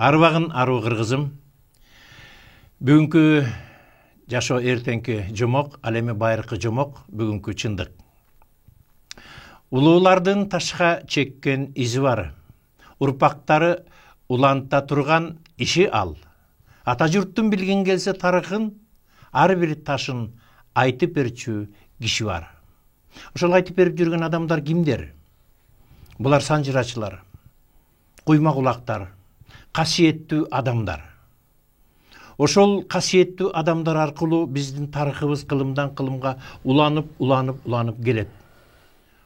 Арбагын ару кыргызым. Бүгүнкү жашоо эртеңки жомок, ал эми байыркы жомок, бүгүнкү чындык. Улуулардын ташка чеккен изи бар. Урпактары уланта турган иши ал. Ата журттун билген келсе тарыхын, ар бир ташын айтып берчү киши бар. Ошол айтып берип жүргөн адамдар кимдер? Булар санжырачылар, куйма кулактар, касиеттүү адамдар. Ошол касиеттүү адамдар аркылуу биздин тарыхыбыз кылымдан кылымга уланып келет.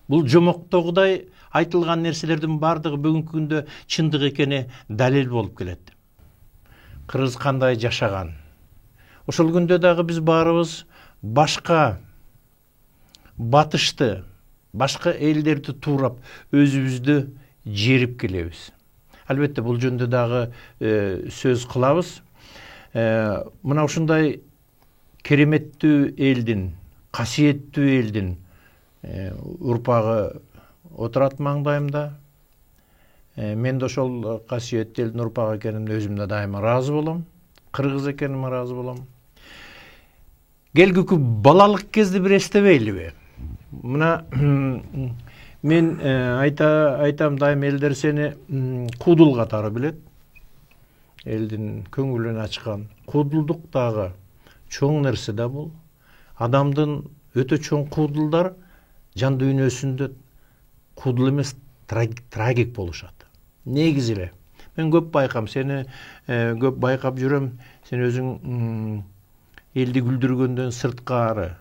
Бул жомоктогудай айтылган нерселердин бардыгы бүгүнкү күндө чындык экени далил болуп келет. Кыргыз кандай жашаган? Ошол күндө дагы биз баарыбыз башка батышты, башка элдерди туурап, өзүбүздү жерип келебиз. Албетте бул жөндө дагы сөз кылабыз. Мына ушундай кереметтүү элдин, касиеттүү элдин урпагы отурат маңдайымда. Мен да ошол касиеттүү элдин урпагы экенимде өзүм да дайыма ыраазы болом. Кыргыз экениме ыраазы болом. Келгүкү балалык кезде бир эстебейлиби? Мына мен айтам дайым, элдер сени куудул катары билет. Элдин көңүлүн ачкан. Куудулдук дагы чоң нерсе да бул. Адамдын өтө чоң куудулдар жан дүйнөсүндө куудул эмес, трагик болушат. Негизи эле. Мен көп байкам, сени көп байкап жүрөм. Сен өзүң элди күлдүргөндөн сырткары,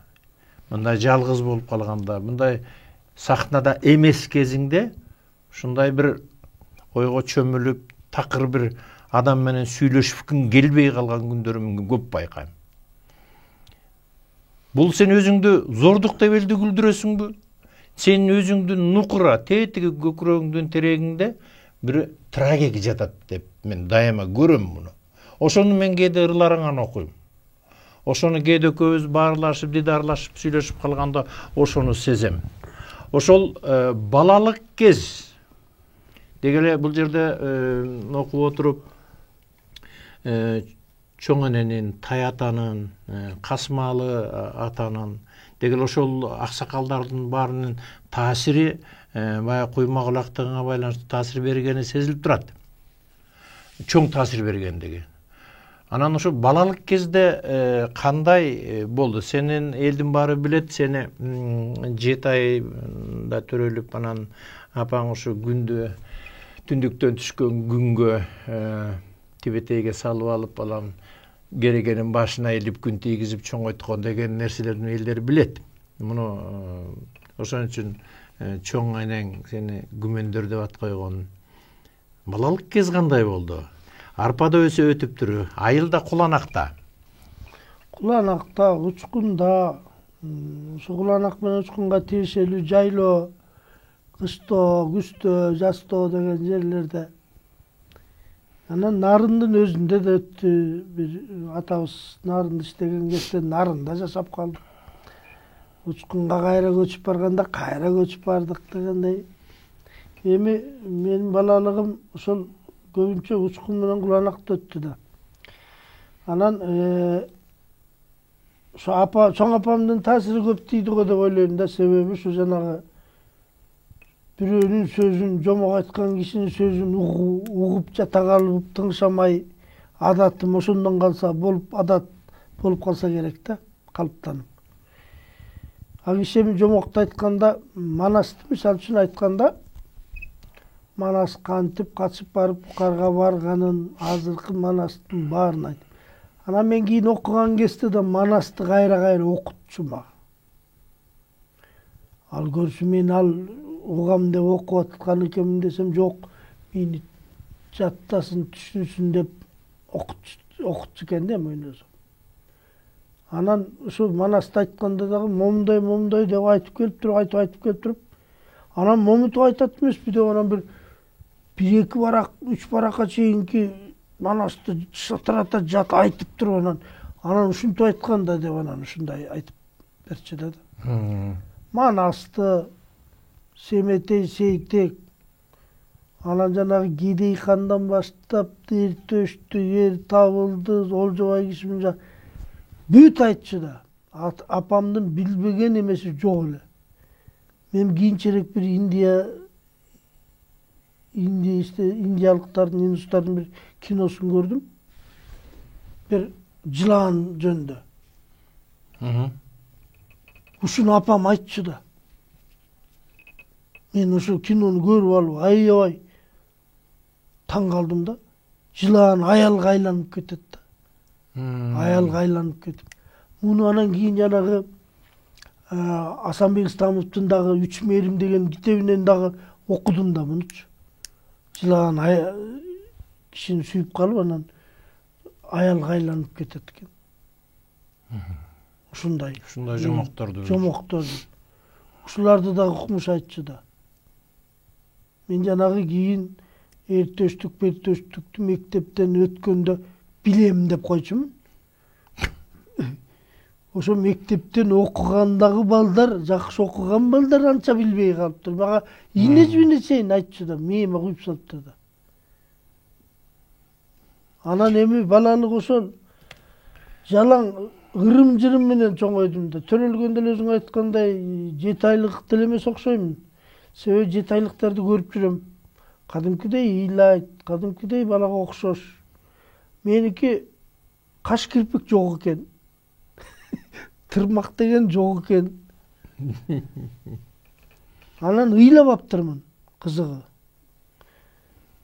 мындай жалгыз болуп калганда, мындай сахнада эмес кезиңде, ушундай бир ойго чөмүлүп, такыр бир адам менен сүйлөшүпкүң келбей калган күндөрүмдү көп байкайм. Бул сен өзүңдү зордук деп элди күлдүрөсүңбү? Сен өзүңдү нукура, тетиги көкүрөгүңдүн терегиңде бир трагик жатат деп мен дайыма көрөм муну. Ошону мен кээде ырларыңан окуйм. Ошону кээде экөөбүз баарлашып, дидарлашып, сүйлөшүп калганда ошону сезем. Ошол балалык кез дегеле бул жерде окуп отуруп чоң эненин, тай атанын, касмалы атанын, дегеле ошол аксакалдардын баарынын таасири, баягы куйма кулактыгына байланыштуу таасир бергени сезилип турат. Чоң таасир бергендиги. Анан ошо балалык кезде кандай болду? Сенин элдин баары билет, сени 7 айда төрөлүп, анан апаң ошо күндө түндүктөн түшкөн күнгө тибетейге салып алып, алам керегенин башына илип күн тийгизип чоңойткон деген нерселердин элдер билет. Муну ошон үчүн чоң энең сени күмөндөр деп ат койгон. Балалык кез кандай болду? Арпада өсө өтүптүрү, айылда, куланакта. Куланакта, учкунда, ошо куланак менен учкунга тиешелүү жайлоо, кыштоо, күздө, жастоо деген жерлерде. Анан нарындын өзүндө да өттү. Бир атабыз нарында иштеген кезде нарында жашап калдык. Учкунга кайра көчүп барганда кайра көчүп бардык дегендей. Эми менин балалыгым ошол көбүнчө учкун менен куланакта өттү да. Анан ошо чоң апамдын таасири көп тийди го деп ойлойм да. Себеби ушу жанагы бирөөнүн сөзүн, жомок айткан кишинин сөзүн угуп жата калып, тыңшамай, адатым ошондон калса болуп, адат болуп калса керек да, калыптанып. Ал киши эми жомокто айтканда, Манасты мисалы үчүн айтканда, Манас кантип качып барып Букарга барганын, азыркы Манастын баарын айтып. Анан мен кийин окуган кезде да Манасты кайра окутчу мага. Ал көрсө мен ал угам деп окуп аткан экенмин десем, жок, мени жаттасын, түшүнсүн деп окутчу экен да өзү. Анан ошо Манасты айтканда дагы момундай деп айтып келип туруп, анан момунтип айтат эмеспи деп, анан бир 1-2 барак, 3 баракка чейинки Манасты шатырата жат айтып туруп, анан ушинтип айтканда деп, анан ушундай айтып берчү да. Манасты, Семетей, Сейтек, Анан жанагы Кедей хандан баштап Эртөштү эр табылды, Олжобай кишимин бүт айтчы да. Апамдын билбеген эмеси жок эле. Мен кийинчерээк бир индиялыктардын, индустардын бир киносун көрдүм. Бир жылан жөнүндө. Ушуну апам айтчы да. Мен ошо кинону көрүп алып аябай таң калдым да. Жылан аялга айланып кетет да. Аялга айланып кетип. Муну анан кийин жанагы Асанбек Ыстамовдун дагы «Үч мээрим» деген китебинен дагы окудум да мунучу. Жылан кишини сүйүп калып анан аялга айланып кетет экен. Ушундай жомокторду. Ушуларды дагы укмуш айтчы да. Мен жанагы кийин Эртөштүктү мектептен өткөндө билем деп койчумун. Ошо мектептен окугандагы балдар, жакшы окуган балдар анча билбей калыптыр. Мага ине чейин айтчы да, мээме куюп салыптыр да. Анан эми балалык ошол жалаң ырым-жырым менен чоңойдум да. Төрөлгөндө эле өзүң айткандай 7 айлык деле эмес окшоймун. Себеби 7 айлыктарды көрүп жүрөм. Кадимкидей ыйлайт, кадимкидей балага окшош. Меники каш кирпик жок экен. Тырмак деген жок экен. Анан ыйлабаптырмын, кызыгы.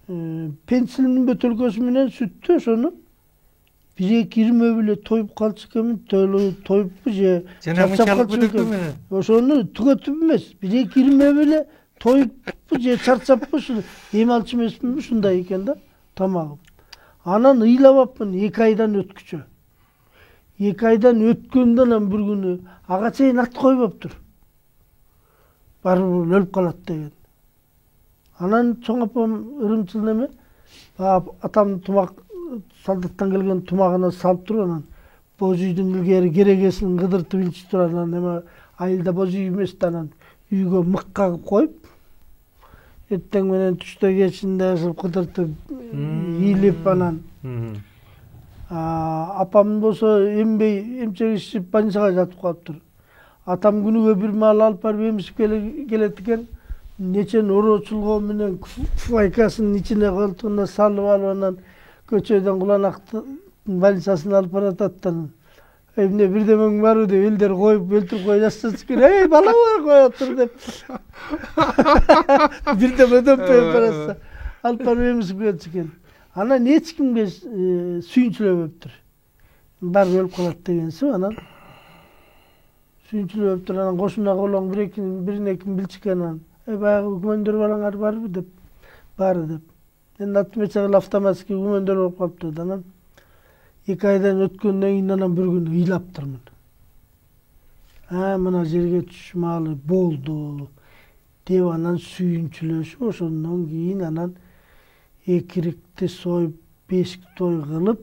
Пенсилиндин бөтөлкөсү менен сүттү ошону 1-2 ирме беле тоюп калчу экенмин. Тоюппу же чарчап калчу экенмин. Ошону түгөтүп эмес, 1-2 ирме беле тоюппу же чарчаппы, ушу эм алчу эмесминби, ушундай экен да тамагым. Анан ыйлабапмын 2 айдан өткүчө. 2 айдан өткөндөн анан бир күнү ага чейин ат койбоптур. Барып өлүп калат деген. Анан чоң апам ырымчыл неме, атамдын тумак солдаттан келген тумагына салып туруп анан боз үйдүн илгери керегесин кыдыртып илчип турат. Анан эме айылда боз үй эмес да, анан үйгө мык кагып коюп, эртең менен түштө кечинде кыдыртып ийилип анан апам болсо эмбей эмчегишип больницага жатып калыптыр. Атам күнүгө бир маал алып барып эмизип келет экен. Нечен оро чулгоо менен фуфайкасынын ичине колтугуна салып алып анан көчөдөн Куланактын больницасына алып баратат да. Эмне бирдемең барбы деп элдер коюп өлтүрүп кое жатышат экен. Эй, бала бар кое тур деп. Бирдеме дөмпөй баратса алып барып эмизип келет экен. Анан эч кимге сүйүнчүлөбөптүр. Барып өлүп калат дегенсип анан сүйүнчүлөбөптүр. Анан кошуна колоң бирине ким билчикен анан. Баягы күмөндөр балаңар барбы деп. Бары деп. Мен атмечагыл автоматский күмөндөр болуп калыптыр да. Анан 2 айдан өткөндөн кийин анан бир күнү ыйлаптырмын. Мына жерге түшүш маалы болду деп анан сүйүнчүлөшүп, ошондон кийин анан экирикти союп, бешик той кылып,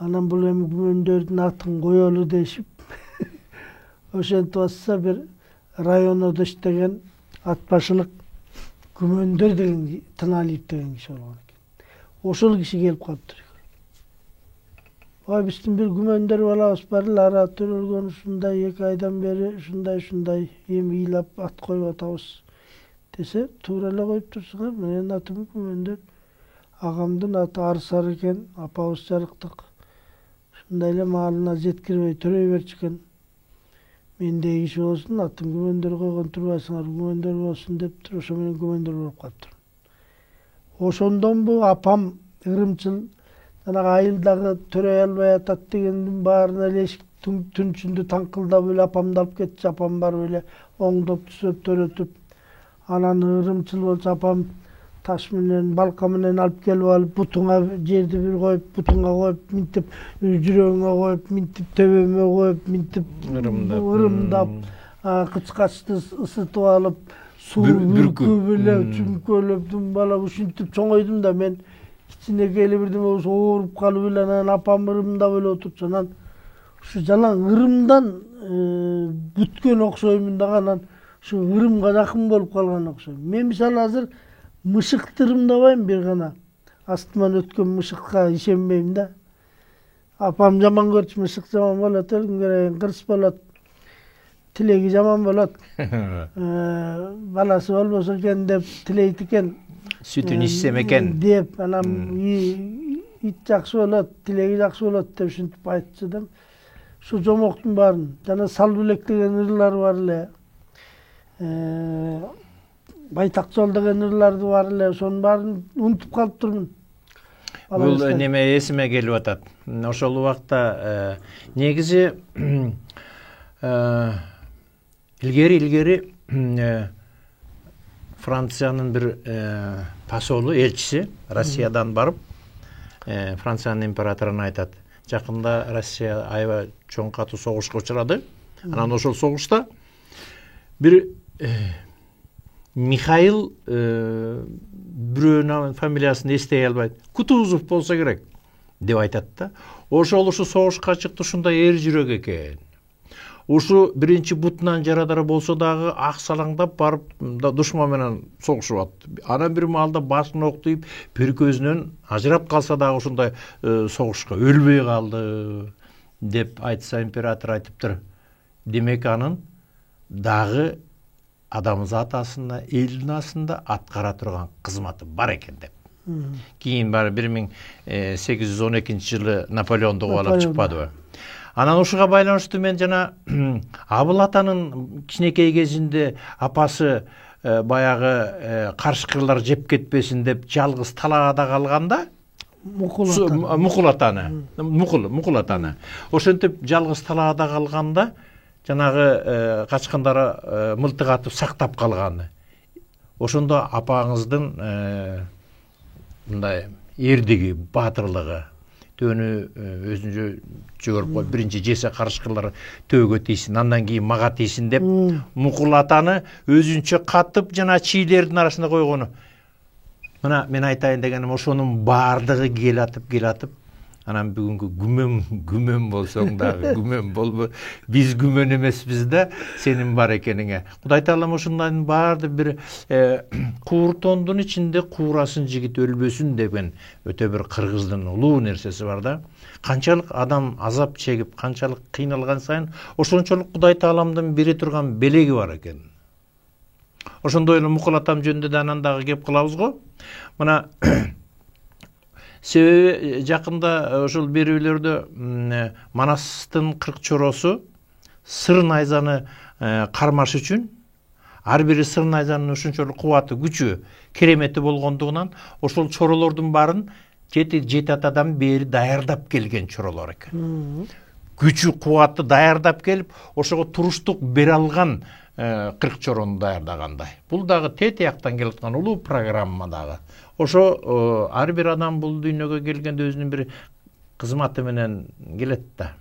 анан бул эми күмөндөрдүн атын коелу дешип, ошентип атса бир райондо иштеген атбашылык күмөндөр деген Тыналиев деген киши болгон экен. Ошол киши келип калыптыр. Ой, биздин бир күмөндөр балабыз бар эле, ара төрөлгөн ушундай 2 айдан бери ушундай эми ыйлап ат коюп атабыз десе, туура эле коюп турсуңар. Менин атым күмөндөр. Агамдын аты Арсар экен, апабыз жарыктык. Ушундай эле маалына жеткирбей төрөй берчү экен. Мендей киши болсун, атын күмөндөр койгон турбайсыңар, күмөндөр болсун дептир, ошо менен күмөндөр болуп калыптыр. Ошондон бу апам ырымчыл, жанагы айылдагы төрөй албай атат дегендин баарына эле эшик түнчүндө таңкылдап эле апамды алып кетчү. Апам барып эле оңдоп түзөп төрөтүп, анан ырымчыл болчу апам таш менен, балка менен алып келип алып, бутуңа жерди бир коюп, бутуңа коюп, минтип жүрөгүңө коюп, минтип төбөмө коюп, минтип ырымдап, кычкачты ысытып алып, суу бүркүп эле чүңкөлөп, думбалап ушинтип чоңойдум да. Мен кичинекей эле бирдеме болсо ооруп калып эле анан апам ырымдап эле отурчу. Анан ушу жалаң ырымдан бүткөн окшоймун дагы, анан ушу ырымга жакын болуп калган окшойм. Мен мисалы азыр Mışıktırımdabайım bir gana. Astımdan ötken mışıkka işenmeyim de. Apam zaman görç mışık zaman bolat, ölüm göreyin kırs bolat. Tilegi zaman bolat. Balası olmasa ken dep tileytiken. Sütünü içsem eken. Dep anam it jakşı bolat, tilegi jakşı bolat dep şuntip aytçıdım. Şu jomoktun bарын. Jana Salbülek degen ırlar var ele. Baytakçol degen ırlar var ele. Sonun bарын unutup kalıp turmun. Бул неме эсиме келип атат. Ошол убакта негизи илгери Франциянын бир посолу, элчиси Россиядан барып, Франциянын императоруна айтат. Жакында Россия аябай чоң катуу согушка учурады. Анан ошол согушта бир Михаил бирөөнүн фамилиясын эстей албайт. Кутузов болсо керек деп айтат да. Ошол ушу согушка чыкты, ушундай эр жүрөк экен. Ушу биринчи бутунан жарадар болсо дагы ак салаңдап барып душман менен согушуп атты. Анан бир маалда башын октуйуп, бир көзүнөн ажырап калса дагы ушундай согушка өлбөй калды деп айтса император айтыптыр. Демек анын дагы адамзат асында, элдин асында аткара турган кызматы бар экен деп. Кийин бары 1812-жылы Наполеонду кубалап чыкпадыбы. Анан ушуга байланыштуу мен жана Абыл атанын кичинекей кезинде апасы баягы карышкырлар жеп кетпесин деп жалгыз талаада калганда, Мукул атаны. Ошентип жалгыз талаада калганда жанагы качкандар мылтык атып сактап калганы. Ошондо апаңыздын мындай эрдиги, баатырлыгы төөнү өзүнчө жөгөрүп коюп, биринчи жесе карышкырлар төөгө тийсин, андан кийин мага тийсин деп Мукул атаны өзүнчө катып жана чийлердин арасында койгону. Мына мен айтайын дегеним ошонун баардыгы келатып, анан бүгүнкү күмөн болсоң дагы күмөн болбо, биз күмөн эмеспиз да сенин бар экениңе. Кудай таалам ошондойдун баарды бир кууртондун ичинде куурасын жигит өлбөсүн деген өтө бир кыргыздын улуу нерсеси бар да. Канчалык адам азап чегип, канчалык кыйналган сайын ошончолук Кудай тааламдын бере турган белеги бар экен. Ошондой эле Мукул атам жөнүндө да анан дагы кеп кылабыз го. Мына себеби жакында ошол берүүлөрдө Манастын 40 чоросу сыр найзаны кармаш үчүн ар бири сыр найзанын ушунчолук кубаты, күчү, керемети болгондугунан ошол чоролордун баарын 7 атадан бери даярдап келген чоролор экен. Күчү, кубаты даярдап келип, ошого туруштук бере алган 40 чорону даярдагандай. Бул дагы тетияктан келаткан улуу программа дагы. Ошо ар бир адам бул дүйнөгө келгенде өзүнүн бир кызматы менен келет да.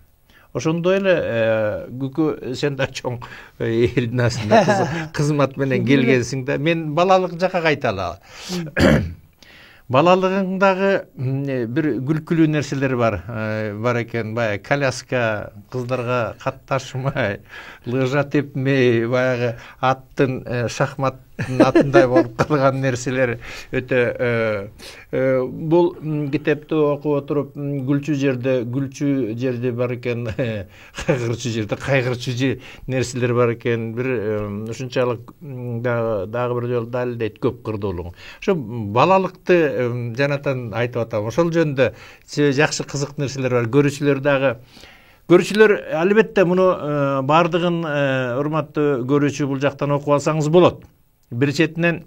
Ошондой эле күкү сен да чоң элдин асында кызмат менен келгенсиң да. Мен балалык жакка кайталы. Балалыгыңдагы бир күлкүлүү нерселер бар экен. Баягы коляска, кыздарга катташмай, лыжа тепмей, баягы аттын шахматтын атындай болуп калган нерселер өтө. Бул китепти окуп отуруп гүлчү жерде бар экен, кайгырчу нерселер бар экен. Бир ушунчалык дагы бир жолу далилдейт көп кырдуулугун. Ошо балалыкты жанатан айтып атам. Ошол жөнүндө жакшы кызык нерселер бар. Көрүүчүлөр албетте муну бардыгын урматтуу көрүүчү бул жактан окуп алсаңыз болот. Бир четинен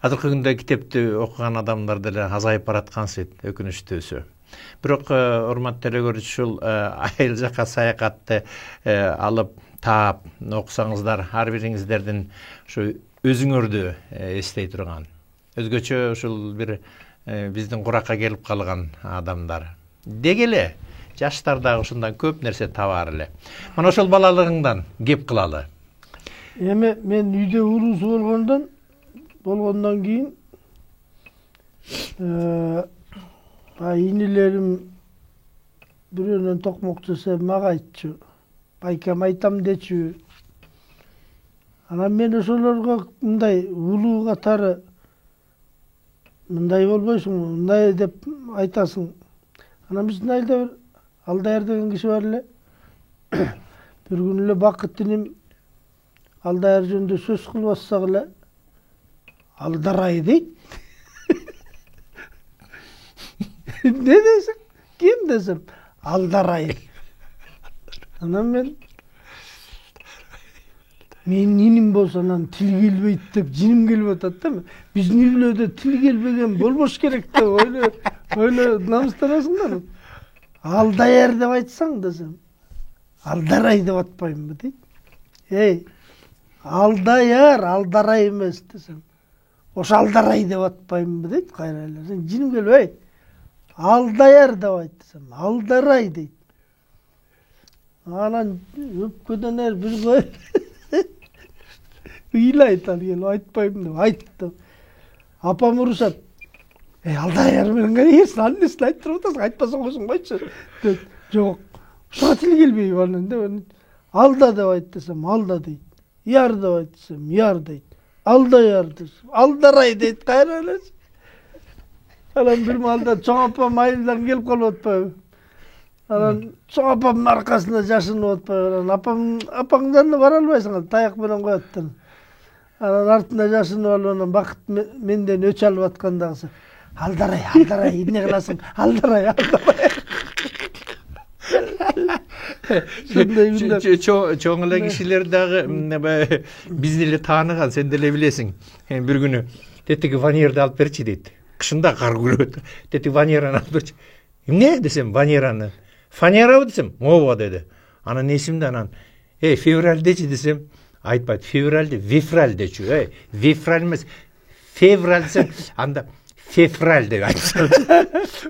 азыркы күндө китепти окуган адамдар деле азайып бараткансыйт, өкүнүчтүүсү. Бирок урматтуу көрүүчү ушул айыл жакка саякатты алып таап окусаңыздар, ар бириңиздердин ушу өзүңөрдү эстей турган, өзгөчө ушул бир биздин куракка келип калган адамдар. Деги эле жаштар дагы ушундан көп нерсе табар эле. Мына ошол балалыгыңдан кеп кылалы. Эми мен үйдө улуусу болгондон кийин инилерим бирөөнөн токмок жесе мага айтчу. Байкам айтам дечү. Анан мен ошолорго мындай улуу катары мындай болбойсуң, мындай деп айтасың. Анан биздин айылда бир Алдаяр деген киши бар эле. Бир күнү эле Бакыт иним Алдаяр жөнүндө сөз кылып атсак эле Алдарай дейт. Не дейсиң? Ким десем? Алдарай. Анан менин иним болсо анан тил келбейт деп жиним келип атат да. Биздин үйлөрдө тил келбеген болбош керек деп намыстанасыңдар. Алдаяр деп айтсаң десем, Алдарай деп атпаймынбы дейт. Эй, Алдаяр, Алдарай эмес десем, ошо Алдарай деп атпаймынбы дейт кайра эле. Сен жиним келбей, Алдаяр деп айт десем, Алдарай дейт. Анан өпкөдөн бир кой ыйлайт ал келип айтпайм деп айттым. Апам урушат. Алдаяр менен кайсы аннесин айтып туруп атасың, айтпасаң койсуң койчу деп. Жок, ушуга тил келбейби анан деп. Алда деп айт десем, алда дейт. Яр деп айт десем, яр дейт. Алдаяр десем, Алдарай дейт кайра эле. Анан бир маалда чоң апам айылдан келип калып атпайбы. Анан чоң апамдын аркасында жашынып атпайбы. Анан апаңдын жанына бара албайсың, таяк менен коет. Анан артында жашынып алып, анан Бакыт менден өч алып аткандагысы. Алдарай, Алдарай, эмне кыласың? Алдарай, Алдарай. Чоң эле кишилер дагы бизди эле тааныган, сен деле билесиң. Бир күнү тетиги ванерди алып берчи дейт. Кышында кар күрөт. Тетиги ванераны алып берчи. Эмне десем, ванераны. Фанерабы десем, ооба деди. Анан эсимде анан, февралдечи десем, айтпайт. Февралде, вифраль дечү. Вифраль эмес, февраль десем, анда февраль деп айтса.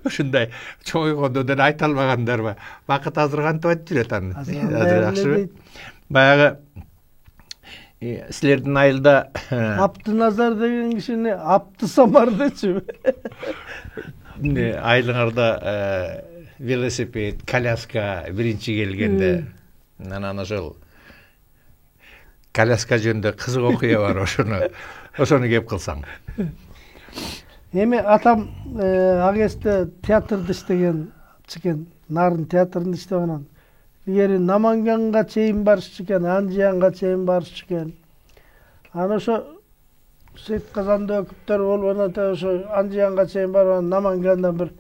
Ушундай чоңойгондо деле айта албагандарбы. Бакыт азыр кантип айтып жүрөт аны. Азыр жакшыбы? Баягы силердин айылда Аптыназар деген кишини Аптысамар дечү. Айылыңарда велосипед, коляска биринчи келгенде, анан ошол коляска жөнүндө кызык окуя бар, ошону кеп кылсаң. Эми атам агесте театрда иштеген чекен, Нарын театрында иштеп анан. Илгери Наманганга чейин барышчу экен, Анжиянга чейин барышчу экен. Анан ошо Сейт Казанда өкүптөр болуп анан ошо Анжиянга чейин барып анан Намангандан бир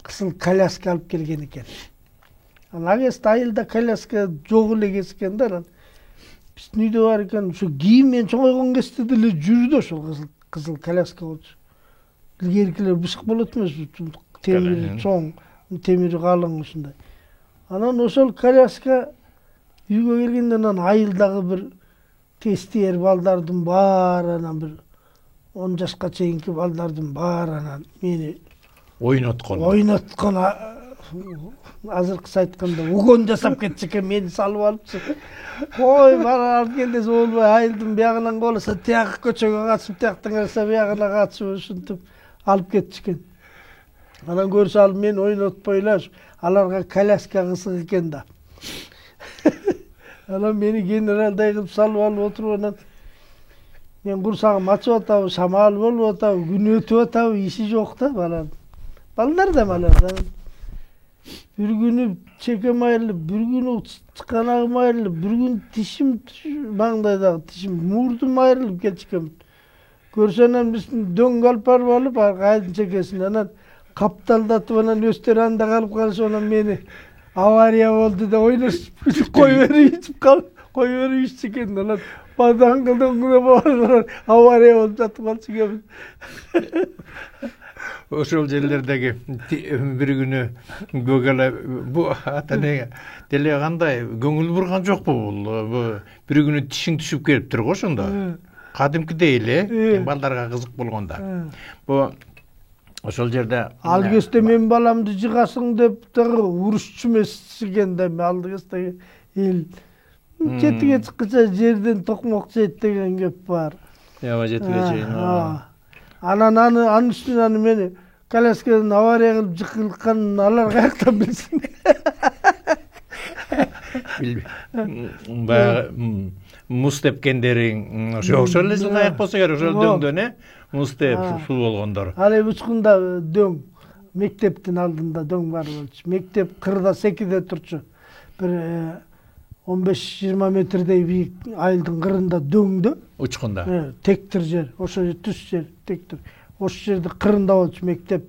кысыл коляска алып келген экен. Анан агесте айылда коляска жок эле экен да. Анан биздин үйдө бар экен, ошо кийиммен чоңойгон кезде деле жүрдү ошол кызыл коляска болчу. Илгеркилер бышык болот эмес, темири чоң, темири калың ушундай. Анан ошол коляска үйгө келгенде анан айылдагы бир тестиер балдардын баары, анан бир 10 жашка чейинки балдардын баары анан мени ойноткон азыркысы айтканда угон жасап кетчү экен, мени салып алыпчы. Ой, бара алып кел десе болбой, айылдын биягынан болсо тияк көчөгө катышып, тияктан келсе биягына катышып ушинтип алып кетчү экен. Анан көрсө ал мени ойнотпой эле, аларга коляска кысык экен да. Анан мени генералдай кылып салып алып отуруп, анан мен курсагым ачып атабы, шамал болуп атабы, күн өтүп атабы, иши жок да баланын. Балдар да малар. Bir günü çekem ayrılıp, bir günü tıkanağım ayrılıp, bir gün dişim mangdaydağı dişim murdum ayrılıp geçikem. Görsenem bizim dön kalpar alıp arkaydın çekesinden kaptaldatıp anan österanda kalıp kalsa onan beni avariya oldu da oynaşıp koyuveri içip kendi onan badan kıldım güne bağırlar avariya oldu atıp kalsa kemin. Ошол жерлердеги бир күнү бөгөлө бу ата эне деле кандай көңүл бурган жокпу бул бир күнү тишиң түшүп келиптир го ошондо кадимкидей эле балдарга кызык болгондо бу ошол жерде ал кезде мен баламды жыгасың деп дагы урушчу эмес экен да алды кезде эл четиге чыккыча жерден токмок жейт деген кеп бар. Ооба жетиге чейин. Анан анын үстүнө мени коляскадан авария кылып жыкылганын алар каяктан билсин. муз тепкендериң ошол эле ылайык болсо керек, ошол дөңдөн муз теп суу болгондор. Ал эми учкунда дөң мектептин алдында дөң бар болчу. Мектеп кырда секиде турчу. Бир 15-20 метрдей бийик айылдын кырында дөңдө. Учкунда. Тектир жер, ошо түз жер, тектир. Ошол жерде кырында болчу мектеп.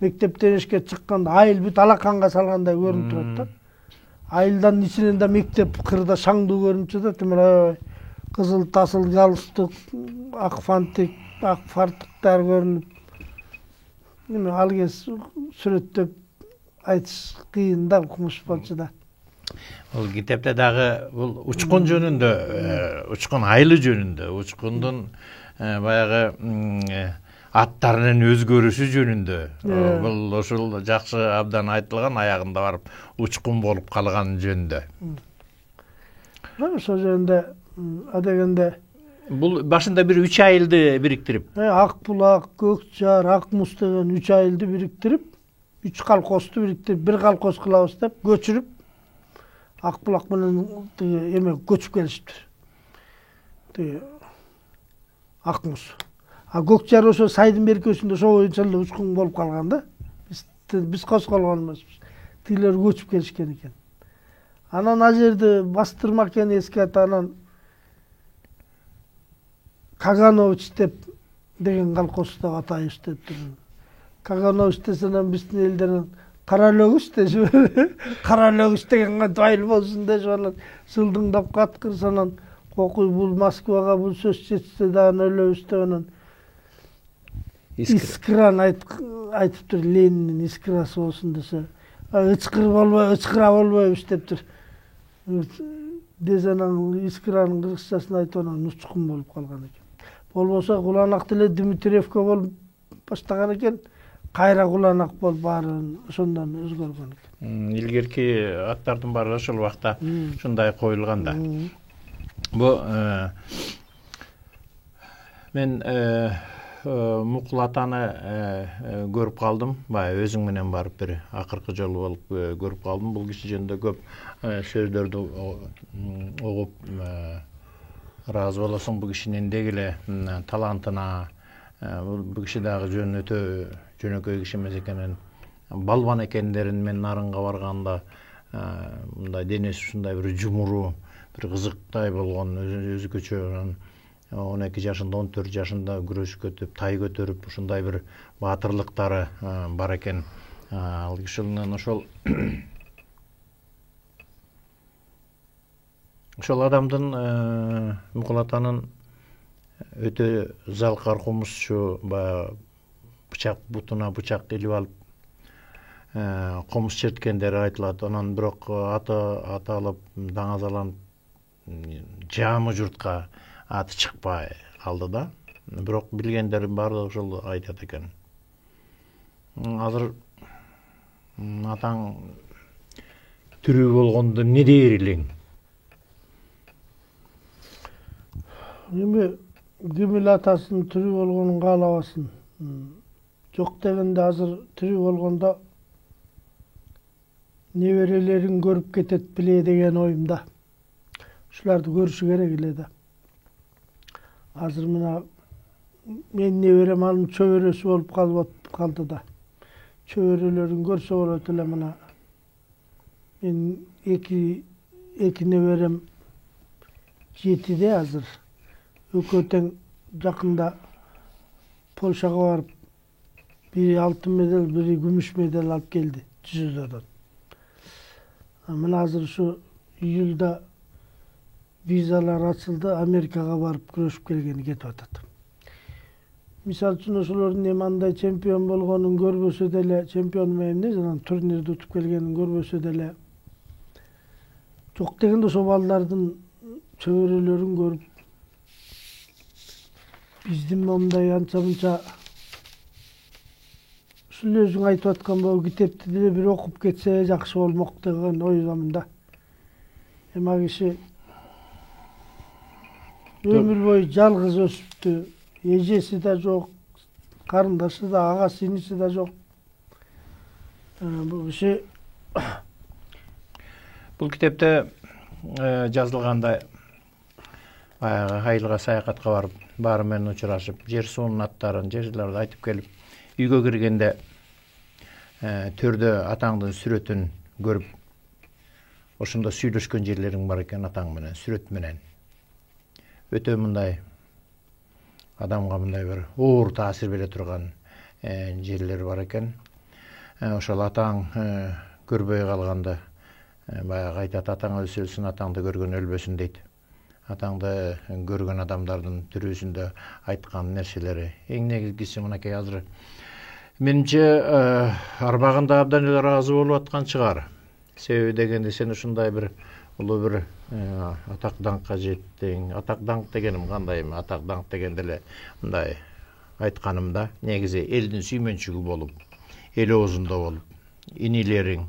Мектептен эшикке чыкканда айыл бүт алаканга салгандай көрүнүп турат да. Айылдан ичинен да мектеп кырда шаңдуу көрүнүп жатат. Мына кызыл тасыл галстук, ак фантик, ак фартуктар көрүнүп. Мына ал кез сүрөттөп айтыш кыйын да, укмуш болчу да. Бул китепте дагы бул учкун жөнүндө, учкун айылы жөнүндө, учкундун баягы аттарынын өзгөрүшү жөнүндө бул ошол жакшы абдан айтылган, аягында барып учкун болуп калган жөнүндө. Ошол жөнүндө адегенде бул башында бир 3 айылды бириктирип, Ак булак, Көкжар, Ак муз деген 3 айылды бириктирип, 3 колхозду бириктирип, бир колхоз кылабыз деп көчүрүп, Ак булак менен эме көчүп келишиптир. Тиги Ак муз. А Көкжар ошо сайдын беркөсүндө ошо боюнча эле учкун болуп калган да. Биз козголгон эмеспиз. Тигилер көчүп келишкен экен. Анан ал жерди бастырмак экен эски атанан Каганович деген колхозду атайбыз дептир. Каганович десенен биздин элдерин Каралөгүч дешип, Каралөгүч деген кантип айыл болсун дешип анан сылдыңдап каткырсанан кокуй бул Москвага бул сөз жетсе дагы өлөбүз деп анан искран айтыптыр, Лениндин искрасы болсун десе, ычкыра болбойбуз дептир. Десе анан искранын кыргызчасын айтып анан учкун болуп калган экен. Болбосо Куланак деле Дмитриевке болуп баштаган экен. Кайра Куланак болуп баарын ошондон өзгөргөн экен. Илгерки аттардын баары ошол убакта ушундай коюлган да. Бу мен Мукул атаны көрүп калдым. Баягы өзүң менен барып бир акыркы жолу болуп көрүп калдым. Бул киши жөнүндө көп сөздөрдү угуп ыраазы болосуң. Бул кишинин деги эле талантына, бул киши дагы өтө жөнөкөй киши эмес экенин, балбан экендерин мен нарынга барганда мындай денеси ушундай бир жумуруу, бир кызыктай болгон, өзгөчө 12 жашында, 14 жашында күрөшкө өтүп, тай көтөрүп, ушундай бир баатырлыктары бар экен. Ал кишинин ошол адамдын, Мукул атанын өтө залкар комузчу, баягы бычак бутуна бычак илип алып комуз черткендери айтылат. Анан бирок аталып, даңазаланып, жамы журтка аты чыкпай калды да. Бирок билгендердин баардыгы ошол айтат экен. Азыр атаң тирүү болгондо эмне дээр элең? Эми ким эле атасынын тирүү болгонун каалабасын. Жок дегенде азыр тирүү болгондо неберелерин көрүп кетет биле деген оюмда. Ушуларды көрүшү керек эле да. Азыр мына мен неберем анын чөбөрөсү болуп калды да. Чөбөрөлөрүн көрсө болот эле мына. Мен эки неберем 7-де азыр. Экөө тең жакында Польшага барып, бири алтын медаль, бири күмүш медаль алып келди жүзүүдөн. Мына азыр ушу июлда визалар ачылды, Америкага барып күрөшүп келгени кетип атат. Мисалы үчүн ошолордун эми андай чемпион болгонун көрбөсө деле, чемпион эмес, анан турнирди утуп келгенин көрбөсө деле, жок дегенде ошол балдардын чөбөрөлөрүн көрүп, биздин момундай анча мынча ушул өзүң айтып аткан бул китепти деле бир окуп кетсе жакшы болмок деген ойдомун да. Эми ал киши өмүр бою жалгыз өсүптү. Эжеси да жок, карындашы да, ага синиси да жок. Бул киши бул китепте жазылгандай баягы айылга саякатка барып, баары менен учурашып, жер суунун аттарын, жерлерди айтып келип, үйгө киргенде төрдө атаңдын сүрөтүн көрүп, ошондо сүйлөшкөн жерлериң бар экен атаң менен, сүрөт менен. Өтө мындай адамга мындай бир оор таасир бере турган жерлер бар экен. Ошол атаң көрбөй калганда баягы айтат, атаң өлсө өлсүн, атаңды көргөн өлбөсүн дейт. Атаңды көргөн адамдардын тирүүсүндө айткан нерселери эң негизгиси мынакей азыр менимче арбагында абдан эле ыраазы болуп аткан чыгар. Себеби дегенде сен ушундай бир улуу бир атак даңкка жеттиң. Атак даңк дегеним кандай эми? Атак даңк дегенде эле мындай айтканымда негизи элдин сүймөнчүгү болуп, эл оозунда болуп, инилериң,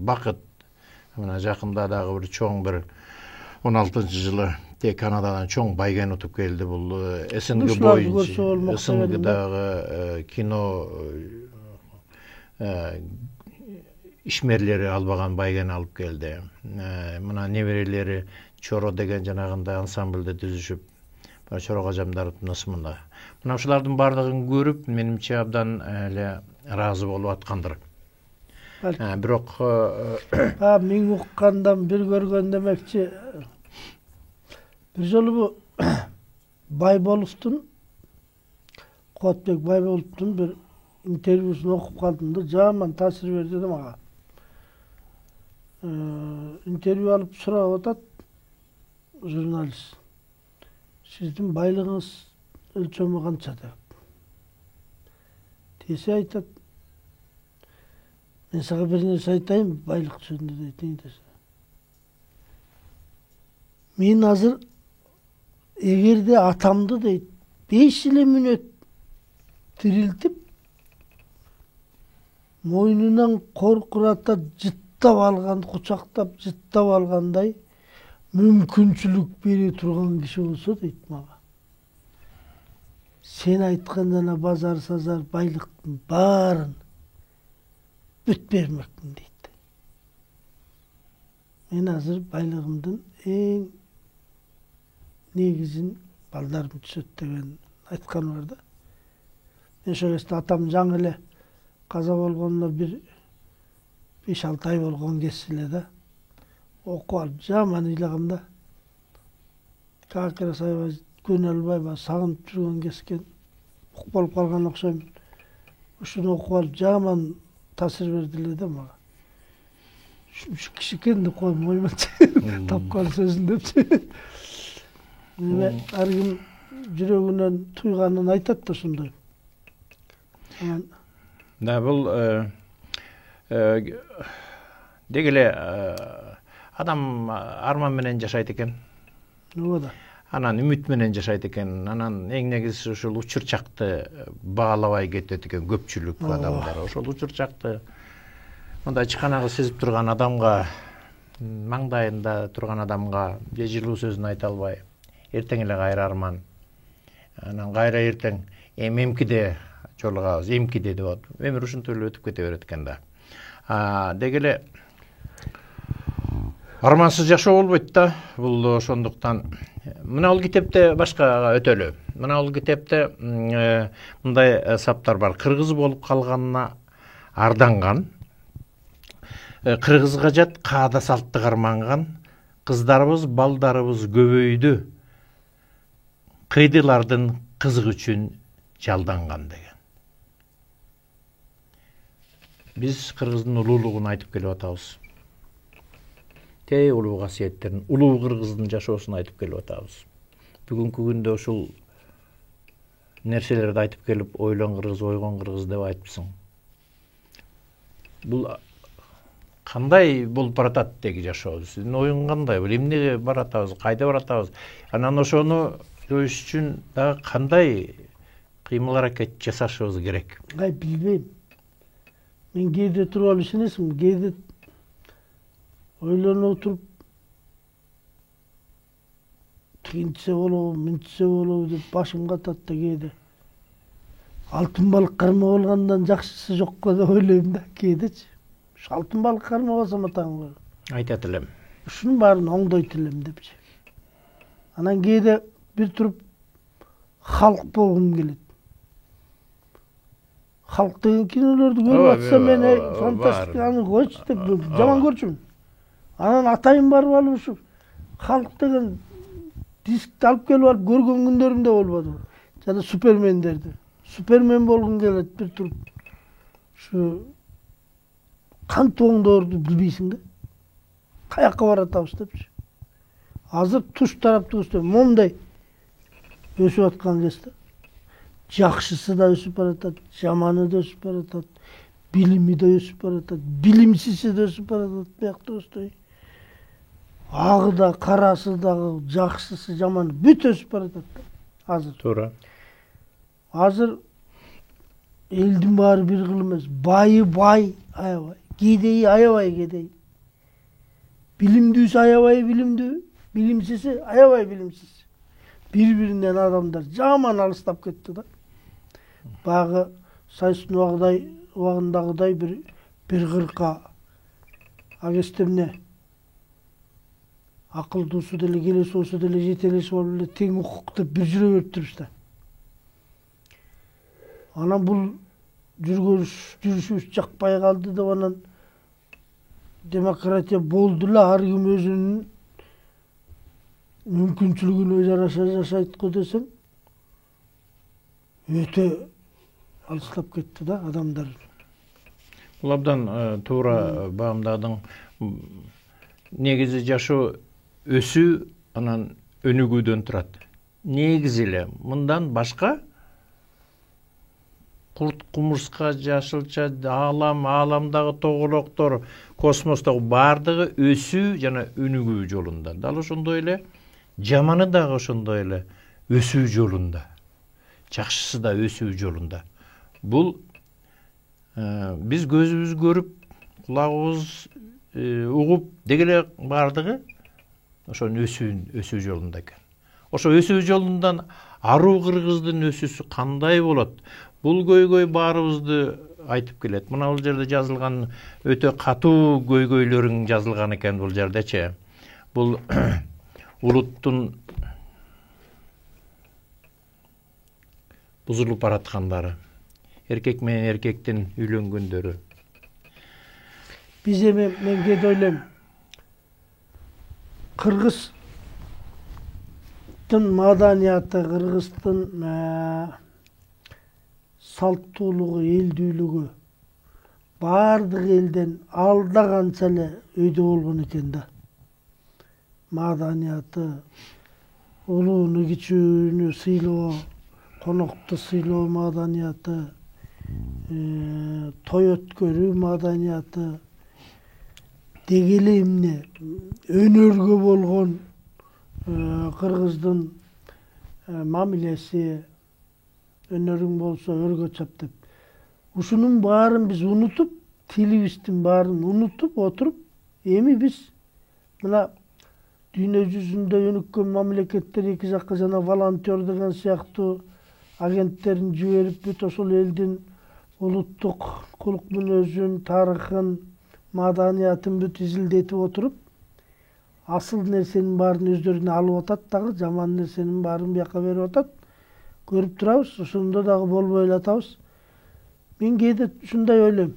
бакыт. Мына жакында дагы бир чоң бир 16-жылы тек Канададан чоң байген утуп келди. Бул СНГ боюнча, СНГдагы кино ишмерлери албаган байген алып келди. Мына неберелери Чоро деген жанагындай ансамбльде түзүшүп, Чоро кажамдардын ысымында. Мына ушулардын бардыгын көрүп, менимче абдан эле ыраазы болуп аткандыр. Бирок мен уккандан бир көргөн демекчи, бир жолу бу Байболовдун, Кубатбек Байболовдун бир интервьюсун окуп калдым да, жаман таасир берди да мага. Интервью алып сурап атат журналист. Сиздин байлыгыңыз өлчөмү канча деп. Тесе айтат, мен сага бир нерсе айтайын байлык жөнүндө дейт. Мен азыр эгерде атамды дейт 5 эле мүнөт тирилтип, мойнунан коркурата жыттап алган, кучактап жыттап алгандай мүмкүнчүлүк бере турган киши болсо дейт мага, сен айткан жана базар сазар байлыктын баарын бүт бермекмин дейт. Мен азыр байлыгымдын эң негизин балдарым түшөт деген айткан бар да. Мен ошол кезде атам жаңы эле каза болгонуна бир 5-6 ай болгон кез эле да. Окуп алып жаман ыйлагам да. Каакира сайбай көнө албайбы, сагынып жүргөн кез экен. Ук болуп калган окшойм. Ушуну окуп алып жаман таасир берди эле да мага. Ушу кичикенди коймоймунчу тапкан сөзүн депчи. Ар ким жүрөгүнөн туйганын айтат да ошондой. Да, бул дегеле адам арман менен жашайт экен. Ооба да. Анан үмүт менен жашайт экен. Анан эң негизгиси ушул учурчакты баалабай кетет экен көпчүлүк адамдар. Ошол учурчакты мындай чыканагы сезип турган адамга, маңдайында турган адамга же жылуу сөзүн айта албай, эртең эле кайра арман. Анан кайра эртең эмкиде жолугабыз, эмкиде деп атып. Өмүр ушинтип эле өтүп кете берет экен да. Дегеле армансыз жашоо болбойт да. Бул ошондуктан мына бул китепте башкага өтөлү. Мына бул китепте мындай саптар бар. Кыргыз болуп калганына арданган, кыргызга жат каада салтты карманган, кыздарыбыз, балдарыбыз көбөйдү, кыйдылардын кызык үчүн жалданган деген. Биз кыргыздын улуулугун айтып келип атабыз. Тээ улуу касиеттерин, улуу кыргыздын жашоосун айтып келип атабыз. Бүгүнкү күндө ушул нерселерди айтып келип, ойлон кыргыз, ойгон кыргыз деп айтыпсың. Бул кандай болуп баратат деги жашоо? Сиздин оюң кандай? Бул эмнеге баратабыз, кайда баратабыз? Анан ошону жоюш үчүн дагы кандай кыймыл аракет жасашыбыз керек? Билбейм. Мен кээде туруп алып ишенесиң, кээде ойлонуп отуруп тигинтсе болобу, мынтсе болобу деп башым катат да кээде. Алтын балык карма болгондон жакшысы жок го деп ойлойм да кээдечи. Ушу алтын балык карма болсом атаң. Айтат элем. Ушунун баарын оңдойт элем депчи. Анан кээде бир туруп халк болгум келет. Халк деген кинолорду көрүп атсам мен фантастика аны койчу деп жаман көрчүмүн. Анан атайын барып алып ушу халк деген дискти алып келип алып көргөн күндөрүм да болбоду. Жана супермендерди. Супермен болгум келет бир туруп. Ушу кантип оңдоорду билбейсиң да. Каяка баратабыз депчи. Азыр туш тараптуу момундай өсүп аткан кезде жакшысы да өсүп баратат, жаманы да өсүп баратат, билими да өсүп баратат, билимсизи да өсүп баратат биякта өстой. Ағы да, карасы дагы, жакшысы, жаманы бүт өсүп баратат азыр. Туура. Азыр элдин баары бир кыл эмес. Байы бай, аябай. Кедейи аябай кедей. Билимдүүсү аябай билимдүү, билимсизи аябай билимсиз. Бири-биринен адамдар жаман алыстап кетти да. Багы сайыстын убагындагыдай бир кырка агестемне акылдуусу деле келесоосу деле жетелешип алып эле тең укук деп бир жүрө бериптирбиз да. Анан бул жүрүшүбүз жакпай калды деп анан демократия болду эле, ар ким өзүнүн мүмкүнчүлүгүнө жараша жашайт го десең, өтө алыстап кетти да адамдар. Бул абдан туура баамдадың. Негизи жашоо өсүү анан өнүгүүдөн турат. Негизи эле мындан башка курт кумурска, жашылча, ааламдагы тоголоктор, космостогу баардыгы өсүү жана өнүгүү жолунда. Дал ошондой эле жаманы дагы ошондой эле өсүү жолунда. Жакшысы да өсүү жолунда. Бул биз көзүбүз көрүп, кулагыбыз угуп дегеле баардыгы ошонун өсүү жолунда экен. Ошо өсүү жолундан аруу кыргыздын өсүүсү кандай болот? Бул көйгөй баарыбызды айтып келет. Мына бул жерде жазылган өтө катуу көйгөйлөрүң жазылган экен бул жердечи. Бул улуттун бузулуп бараткандары, эркек менен эркектин үйлөнгөндөрү. Биз эми мен кээде ойлойм, кыргыздын маданияты, кыргыздын салттуулугу, элдүүлүгү баардык элден алда канча эле өйдө болгон экен да. Маданияты, улууну кичүүнү сыйлоо, конокту сыйлоо маданияты, той өткөрүү маданияты, дегеле эмне өнөргө болгон кыргыздын мамилеси, өнөрүң болсо өргө чап деп. Ушунун баарын биз унутуп, тилибиздин баарын унутуп отуруп, эми биз мына дүйнө жүзүндө өнүккөн мамлекеттер эки жакка жана волонтер деген сыяктуу агенттерин жиберип, бүт ошол элдин улуттук кулук мүнөзүн, тарыхын, маданиятын бүт изилдетип отуруп, асыл нерсенин баарын өздөрүнө алып атат дагы, жаман нерсенин баарын бияка берип атат. Көрүп турабыз, ошондо дагы болбой эле атабыз. Мен кээде ушундай ойлойм.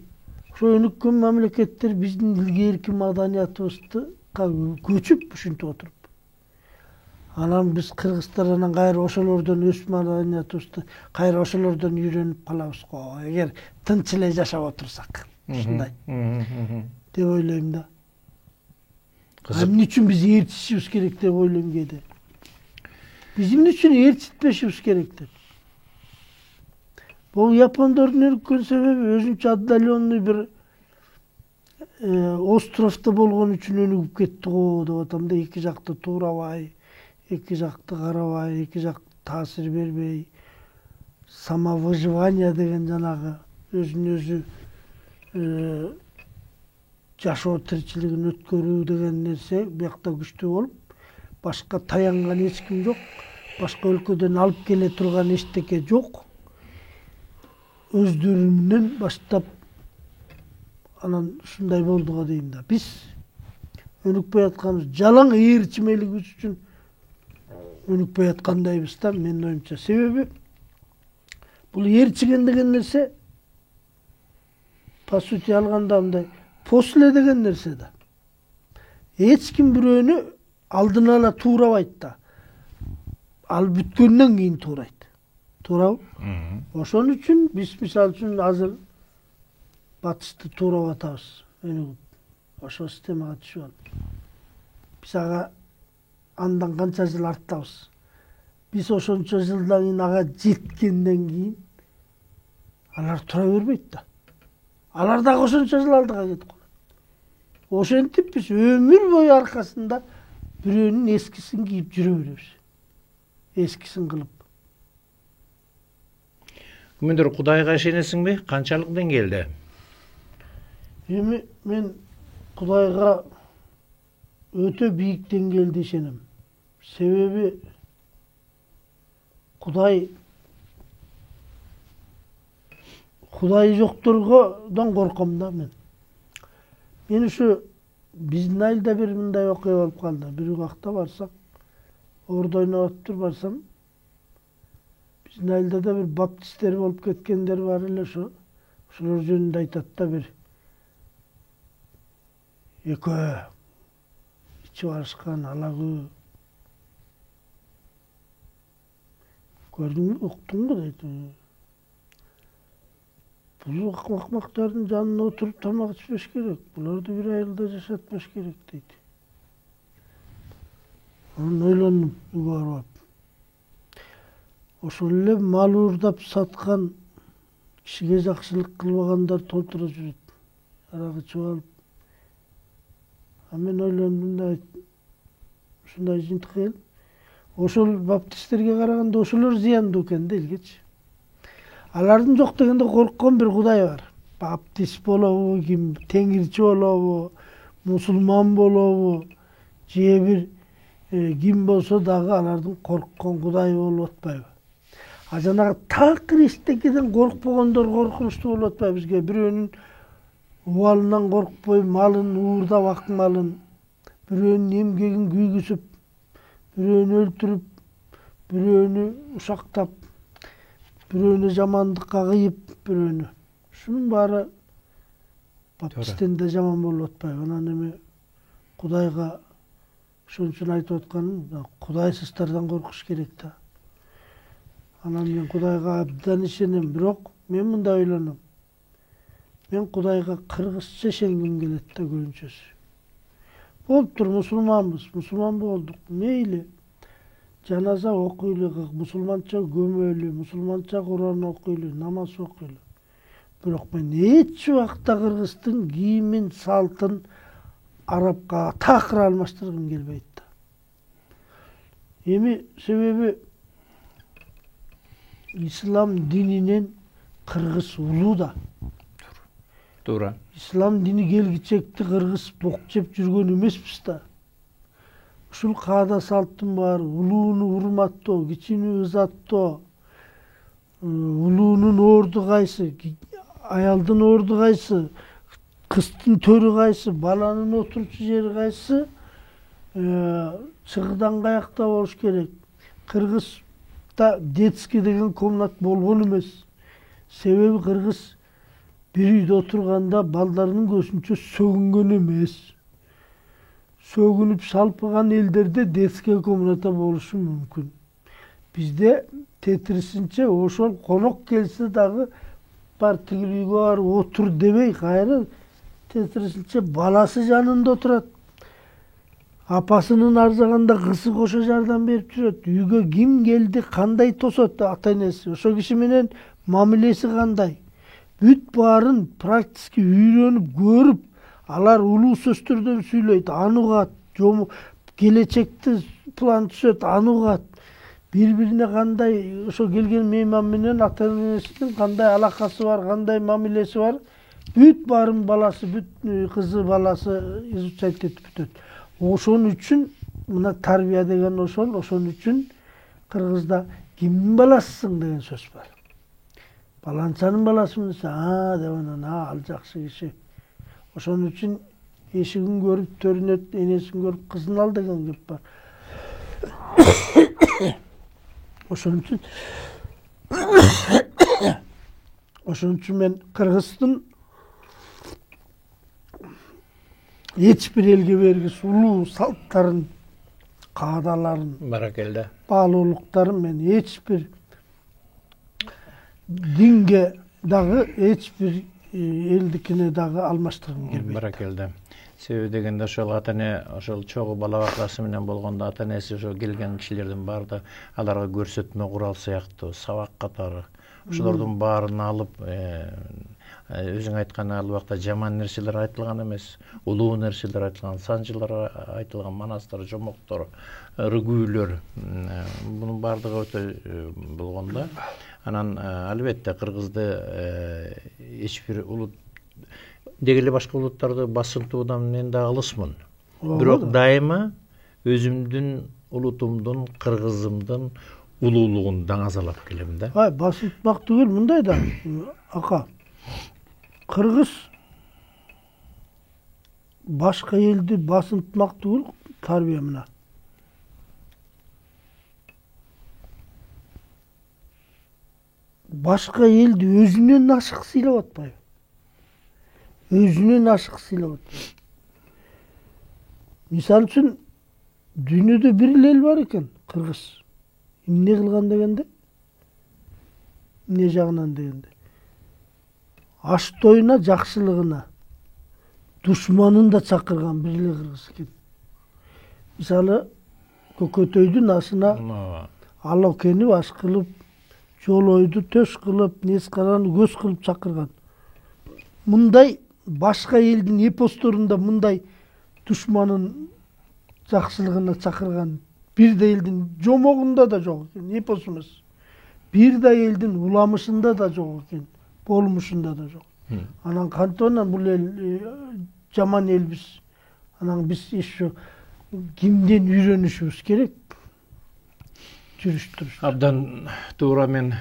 Ошо өнүккөн мамлекеттер биздин илгерки маданиятыбызды көчүп ушинтип отуруп. Анан биз кыргыздар анан кайра ошолордон өз маданиятыбызды кайра ошолордон үйрөнүп калабыз го, эгер тынч эле жашап отурсак. Ушундай деп ойлойм да. Эмне үчүн биз ээрчишибиз керек деп ойлойм кээде. Биз эмне үчүн ээрчитпешибиз керек деп. Бул япондордун өнүккөн себеби өзүнчө отдаленный бир островто болгон үчүн өнүгүп кетти го деп атам да. Эки жакты туурабай, эки жакты карабай, эки жак таасир бербей, самовыживание деген жанагы өзүн өзү жашоо тиричилигин өткөрүү деген нерсе биякта күчтүү болуп, башка таянган эч ким жок, башка өлкөдөн алып келе турган эчтеке жок. Өздөрүнөн баштап анан ушундай болду го дейм да. Биз өнүкпөй атканыбыз жалаң ээрчимелигибиз үчүн өнүкпөй аткандайбыз да менин оюмча. Себеби бул ээрчиген деген нерсе по сути алганда мындай после деген нерсе да. Эч ким бирөөнү алдын ала туурабайт да. Ал бүткөндөн кийин туурайт. Туурабы? Ошон үчүн биз мисалы үчүн азыр батышты туурап атабыз. Ошол системага түшүп алып. Биз ага андан канча жыл арттабыз. Биз ошончо жылдан кийин ага жеткенден кийин алар тура бербейт да. Алар дагы ошончо жыл алдыга кетип калат. Ошентип биз өмүр бою аркасында бирөөнүн эскисин кийип жүрө беребиз. Эскисин кылып. Күмүндөр Кудайга ишенесиңби? Канчалык деңгээлде? Эми мен Кудайга өтө бийик деңгээлде ишенем. Себеби Кудай жоктордон корком да мен. Мен ушу биздин айылда бир мындай окуя болуп калды. Бир убакта барсак, ордо ойноп атыптыр барсам, биздин айылда да бир баптисттер болуп кеткендер бар эле ошо. Ошолор жөнүндө айтат да бир экөө ичип алышкан алагөө. Көрдүңбү, уктуңбу дейт. Бул акмактардын жанына отуруп тамак ичпеш керек. Буларды бир айылда жашатпаш керек дейт. Анан ойлондум үйгө барып. Ошол эле мал уурдап саткан, кишиге жакшылык кылбагандар толтура жүрөт. Арак ичип алып. А мен ойлондум да ушундай жынтык эл. Ошол баптисттерге караганда ошолор зыяндуу экен да элгечи. Алардын жок дегенде корккон бир Кудай бар. Баптист болобу, ким теңирчи болобу, мусулман болобу, же бир ким болсо дагы алардын корккон Кудай болуп атпайбы? А жанагы такыр эчтекеден коркпогондор коркунучтуу болуп атпайбы бизге? Бирөөнүн убалынан коркпой, малын уурдап акмалын, бирөөнүн эмгегин күйгүзүп, бирөөнү өлтүрүп, бирөөнү ушактап, бирөөнү жамандыкка кыйып, бирөөнү. Ушунун баары баптисттен да жаман болуп атпайбы? Анан эми Кудайга ошон үчүн айтып атканым, кудайсыздардан коркуш керек да. Анан мен Кудайга абдан ишенем, бирок мен мындай ойлоном. Мен Кудайга кыргызча ишенгим келет да көбүнчөсү. Болуптур, мусулманбыз, мусулман болдук. Мейли. Жаназа окуйлу, мусулманча көмөлү, мусулманча Куран окуйлу, намаз окуйлу. Бирок мен эч убакта кыргыздын кийимин, салтын арабка такыр алмаштыргым келбейт да. Эми себеби ислам дининен кыргыз улуу да. Туура. Ислам дини келгичекти кыргыз бок жеп жүргөн эмеспиз да. Ушул каада салттын баары улууну урматтоо, кичини ызаттоо, улуунун орду кайсы, аялдын орду кайсы, кыздын төрү кайсы, баланын отурчу жери кайсы, чыгыдан каякта болуш керек. Кыргызда детский деген комнат болгон эмес. Себеби кыргыз бир үйдө отурганда балдарынын көзүнчө сөгүнгөн эмес. Сөгүнүп шалпыган элдерде детский комната болушу мүмкүн. Бизде тетрисинче ошол конок келсе дагы бар тигил үйгө барып отур дебей, кайра тетрисинче баласы жанында отурат. Апасынын арзаганда кызы кошо жардам берип жүрөт. Үйгө ким келди, кандай тосот ата-энеси, ошол киши менен мамилеси кандай. Бүт баарын практически үйрөнүп көрүп, алар улуу сөздөрдөн сүйлөйт, аны угат, келечекти план түзөт, аны угат. Бири-бирине кандай ошо келген мейман менен ата-энесинин кандай алакасы бар, кандай мамилеси бар, бүт баарын баласы, бүт кызы баласы изучать этип бүтөт. Ошон үчүн мына тарбия деген ошон үчүн кыргызда кимдин баласысың деген сөз бар. Баланчанын баласымын десе, деп анан ал жакшы киши. Ошон үчүн эшигин көрүп, төрүнөт, энесин көрүп, кызын ал деген кеп бар. Ошон үчүн мен Кыргыздын эч бир элге бергис улуу салттарын, каадаларын, Баракелде. баалуулуктарын мен эч бир динге дагы, эч бир элдикине дагы алмаштыргым келбейт. Баракелде. Себеби дегенде ошол ата-эне ошол чогуу бала бакчасы менен болгондо ата-энеси ошо келген кишилердин баары да аларга көрсөтмө курал сыяктуу, сабак катары ошолордун баарын алып, өзүң айткан ал убакта жаман нерселер айтылган эмес, улуу нерселер айтылган, санжылар айтылган, манастар, жомоктор, рүгүүлөр, бунун баардыгы өтө болгондо, анан албетте кыргызды эч бир улут деги эле башка улуттарды басынтуудан мен да алысмын. Бирок дайыма өзүмдүн улутумдун, кыргызымдын улуулугун даңазалап келем да. Басынтмак түгүл, мындай да, ака. Кыргыз башка элди басынтмак түгүл, тарбия менен. Башка элди өзүнөн ашык сыйлап атпайбы? Өзүнөн ашык сыйлап атпайбы? Мисалы үчүн, дүйнөдө бир эле эл бар экен, Кыргыз. Эмне кылган дегенде? Эмне жагынан дегенде? Аш тоюна, жакшылыгына душманын да чакырган бир эле кыргыз экен. Мисалы, Көкөтөйдүн ашына ала кенип, аш кылып, жолойду төш кылып, Нескараны көз кылып чакырган. Мындай башка элдин эпосторунда мындай душманын жакшылыгына чакырган бир да элдин жомогунда да жок экен, эпос эмес. Бир да элдин уламышында да жок экен, болмушунда да жок. Анан кантонан бул эл жаман элбиз. Анан биз еще кимден үйрөнүшүбүз керек? Жүрүш-туруш. Абдан туура. Мен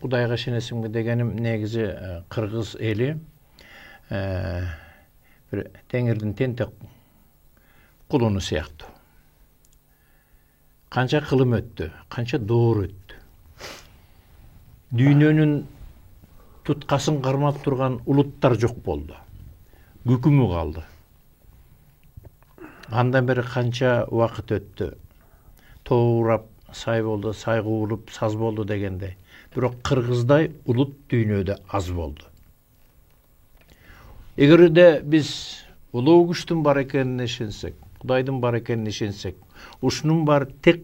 Кудайга ишенесимби дегеним, негизи кыргыз эли бир теңирдин тентек кулуну сыяктуу. Канча кылым өттү, канча доор өттү. Дүйнөнүн туткасын кармап турган улуттар жок болду. Күкүмү калды. Андан бери канча убакыт өттү. Тоурап сай болду, сай куулуп саз болду дегенде. Бирок кыргыздай улут дүйнөдө аз болду. Эгерде биз улуу күчтүн бар экенине ишенсек, Кудайдын бар экенине ишенсек, ушунун баары тек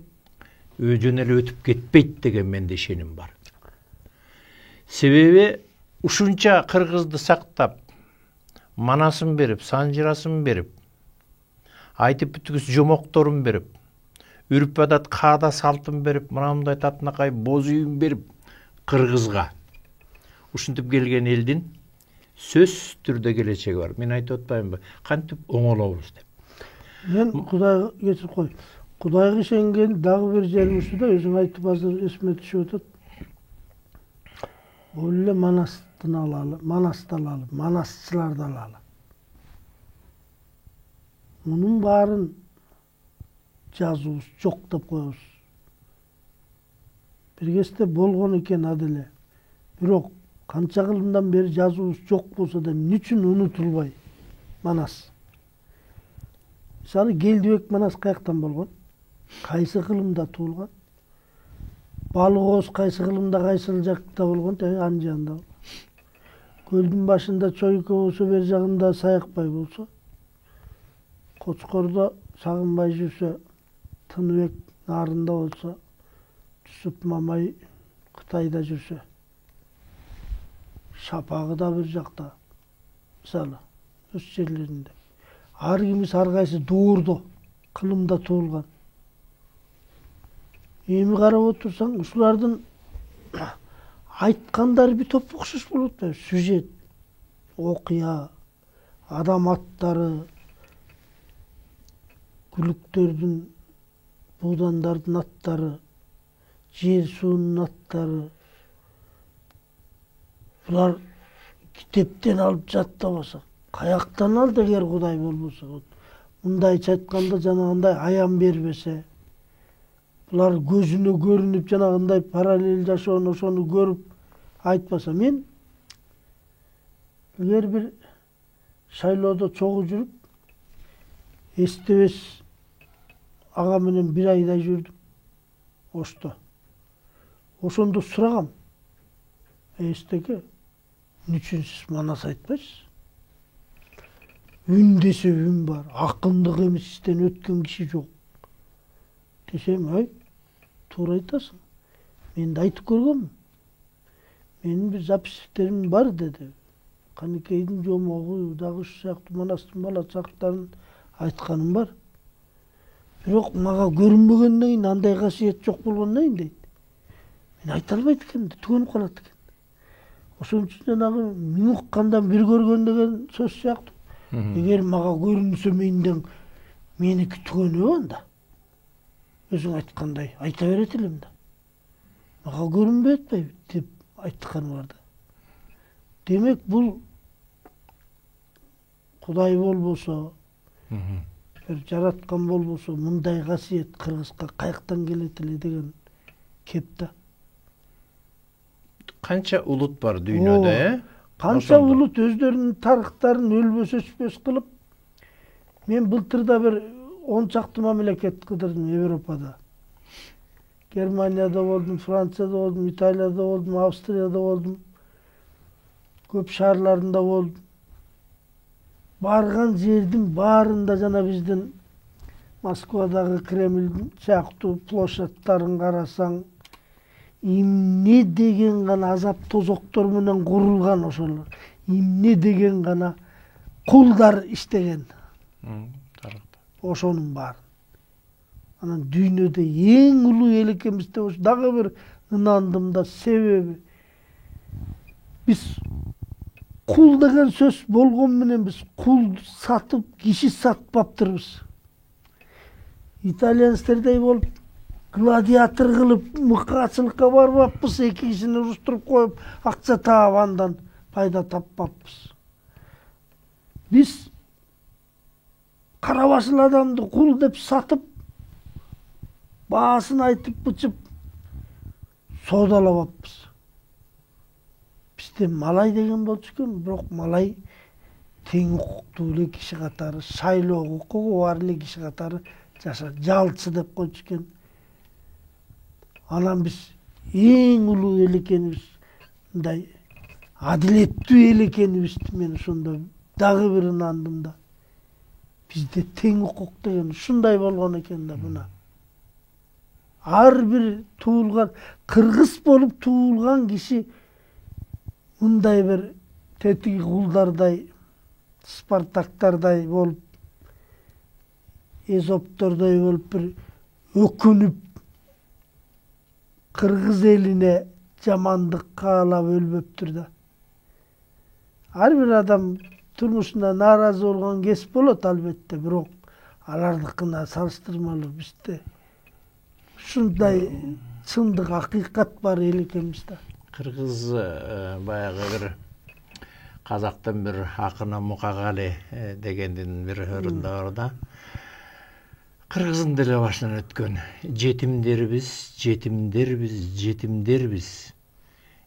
жөн эле өтүп кетпейт деген менде ишеним бар. Себеби ушунча кыргызды сактап, манасын берип, санжырасын берип, айтып бүткүс жомокторун берип, үрп адат каада салтын берип, мындай татынакай боз үйүн берип кыргызга ушинтип келген элдин сөзсүз түрдө келечеги бар. Мен айтып атпаймынбы? Кантип оңолобуз деп. Мен Кудайга кечирип кой. Кудайга ишенген дагы бир жерим ушуда, өзүң айтып азыр эсиме түшүп атат. Бул эле Манастын алалы, Манасты алалы, Манасчыларды алалы. Мунун баарын жазуубуз жок деп коебуз. Бир кезде болгон экен аделе. Бирок канча кылымдан бери жазуубуз жок болсо да эмне үчүн унутулбай Манас? Мисалы, Келдибек Манас каяктан болгон? Кайсы кылымда туулган? Балык Ооз кайсы кылымда, кайсы жакта болгон? Анын жанында. Көлдүн башында Чойко болсо, бер жагында Саякбай болсо, Кочкордо Сагынбай жүрсө, Тыныбек нарында болсо, Жүсүп Мамай Кытайда жүрсө, Шапагы да бир жакта, мисалы, өз жерлеринде. Ар кимиси ар кайсы доордо, кылымда туулган. Эми карап отурсаң, ушулардын айткандары бир топ окшош болуп атпайбы? Сюжет, окуя, адам аттары, күлүктөрдүн, буудандардын аттары, жер суунун аттары. Булар китептен алып жаттабаса, каяктан алды эгер Кудай болбосо? Мындайча айтканда жанагындай аян бербесе, Алар көзүнө көрүнүп жанагындай параллель жашоону ошону көрүп айтпаса, мен эгер бир шайлоодо чогуу жүрүп, эстебес ага менен бир айдай жүрдүм Ошто. Ошондо сурагам: эстеке, эмне үчүн сиз манас айтпайсыз? Үн десе үн бар, акындык эместен өткөн киши жок десем, ай, туура айтасың. Мен да айтып көргөмүн. Менин бир запистерим бар, деди. Каныкейдин жомогу дагы ушу сыяктуу Манастын бала чактарын айтканым бар. Бирок мага көрүнбөгөндөн кийин, андай касиет жок болгондон кийин, дейт, мен айта албайт экенмин, түгөнүп калат экен. Ошон үчүн жанагы миң уккандан бир көргөн деген сөз сыяктуу. Эгер мага көрүнсө менден меники түгөнүбү, анда өзүң айткандай айта берет элем да. Мага көрүнбөй атпайбы деп айтканы бар да. Демек бул Кудай болбосо, бир жараткан болбосо, мындай касиет кыргызга каяктан келет эле деген кеп да. Канча улут бар дүйнөдө, Канча улут өздөрүнүн тарыхтарын өлбөс өчпөс кылып, мен былтырда бир 10 чакты мамлекет кыдырдым Европада. Германияда болдум, Францияда болдум, Италияда болдум, Австрияда болдум. Көп шаарларында болдум. Барган жердин баарында жана биздин Москвадагы Кремль сыяктуу площадьтарын карасаң, эмне деген гана азап тозоктор менен курулган ошолор. Эмне деген гана кулдар иштеген. Ошонун баарын. Анан дүйнөдө эң улуу эл экенбиз деп дагы бир ынандым да. Себеби биз кул деген сөз болгон менен биз кул сатып, киши сатпаптырбыз. Итальянецтердей болуп, гладиатор кылып, мыкаачылыкка барбаппыз, эки кишини уруштуруп коюп, акча таап андан пайда таппаппыз. Биз карабас эле адамды кул деп сатып, баасын айтып бычып соодалабаппыз. Бизде малай деген болчу экен, бирок малай тең укуктуу эле киши катары, шайлоо укугу бар эле киши катары жашар, жалчы деп койчу экен. Анан биз эң улуу эл экенбиз, мындай адилеттүү эл экенибизди мен ошондо дагы бир ынандым да. Бизде тең укук деген ушундай болгон экен да мына. Ар бир туулган, кыргыз болуп туулган киши мындай бир тетиги кулдардай, Спартактардай болуп, Эзоптордой болуп бир өкүнүп, кыргыз элине жамандык каалап өлбөптүр да. Ар бир адам турмушунда нааразы болгон кез болот албетте, бирок алардыкына салыштырмалуу бизде ушундай чындык, акыйкат бар эл экенбиз да. Кыргыз баягы бир казактын бир акыны Мукагали дегендин бир ырында бар да. Кыргыздын деле башынан өткөн жетимдербиз, жетимдербиз, жетимдербиз.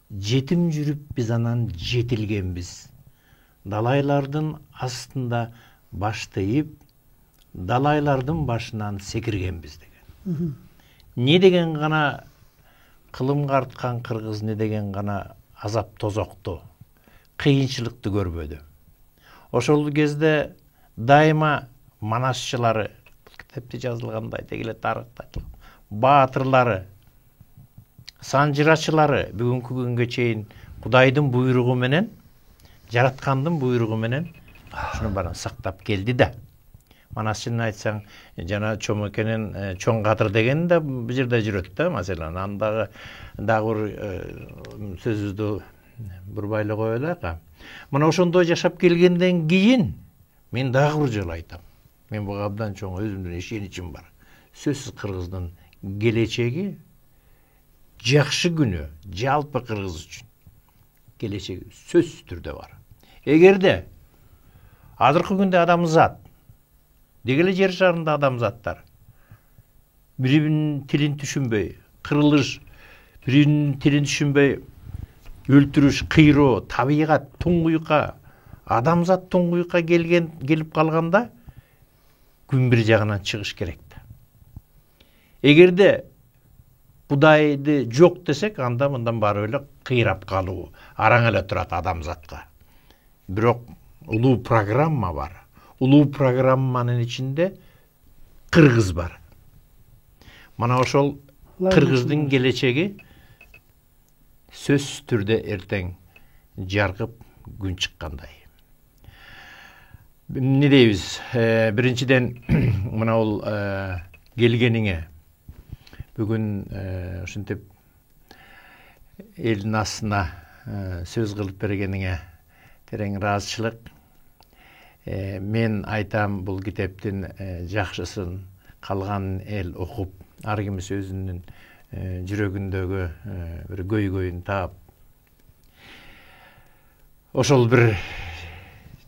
Жетим жүрүп биз анан жетилгенбиз. Далайлардын астында баштайып, далайлардын башынан секиргенбиз деген. Не деген гана кылымга арткан кыргыз, не деген гана азап тозокту, кыйынчылыкты көрбөдү. Ошол кезде дайыма манасчылары, китепте жазылгандай дегеле тарыхта, баатырлары, санжырачылары бүгүнкү күнгө чейин Кудайдын буйругу менен, жараткандын буйругу менен ушуну баарын сактап келди да. Манасчыны айтсаң, жана Чомокенин чоң кадыр деген да бул жерде жүрөт да, маселен. Андагы дагы бир сөзүбүздү бурбайлы кое элек. Мына ошондой жашап келгенден кийин мен дагы бир жолу айтам. Мен буга абдан чоң өзүмдүн ишеничим бар. Сөзсүз кыргыздын келечеги жакшы күнү, жалпы кыргыз үчүн келечеги сөзсүз түрдө бар. Эгерде азыркы күндө адамзат, дегеле жер шарында адамзаттар birinin tilin түшүнбөй, кырылыш, birinin tilin түшүнбөй, өлтүрүш, кыйроо, табигат туңгуйка, адамзат туңгуйка келип калганда күн бир жагынан чыгыш керек да. Эгерде Кудайды жок десек, анда мындан бары эле кыйрап калуу араң эле турат адамзатка. Бирок улуу программа бар. Улуу программанын ичинде кыргыз бар. Мана ошол кыргыздын келечеги сөзсүз түрдө эртең жаркып күн чыккандай. Эмне дейбиз? Биринчиден мына бул келгениңе бүгүн ушинтип элдин астына сөз кылып бергениңе терең ыраазычылык. Мен айтам, бул китептин жакшысын калган эл окуп, ар кимис өзүнүн жүрөгүндөгү бир көйгөйүн таап, ошол бир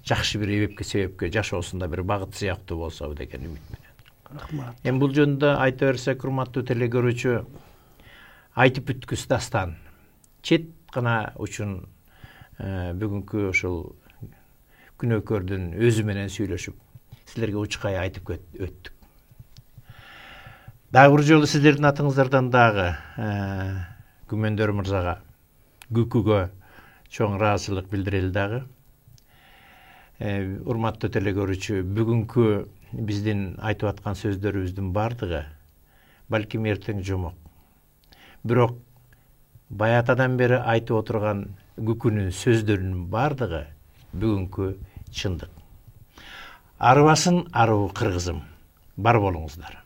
жакшы бир себепке жашоосунда бир багыт сыяктуу болсо деген үмүт менен. Рахмат. Эми бул жөнүндө айта берсек, урматтуу телегөрүүчү, айтып бүткүс дастан. Чет гана учун бүгүнкү ошол күнөөкөрдүн өзү менен сүйлөшүп, силерге учкай айтып өттүк. Дагы бир жолу сиздердин атыңыздардан дагы Күмөндөр мырзага, Күкүгө чоң ыраазычылык билдирели дагы. Урматтуу телегөрүүчү, бүгүнкү биздин айтып аткан сөздөрүбүздүн бардыгы балким эртең жомок. Бирок баятадан бери айтып отурган Күкүнүн сөздөрүнүн бардыгы бүгүнкү чындык. Арыбасын аруу кыргызым, бар болуңуздар.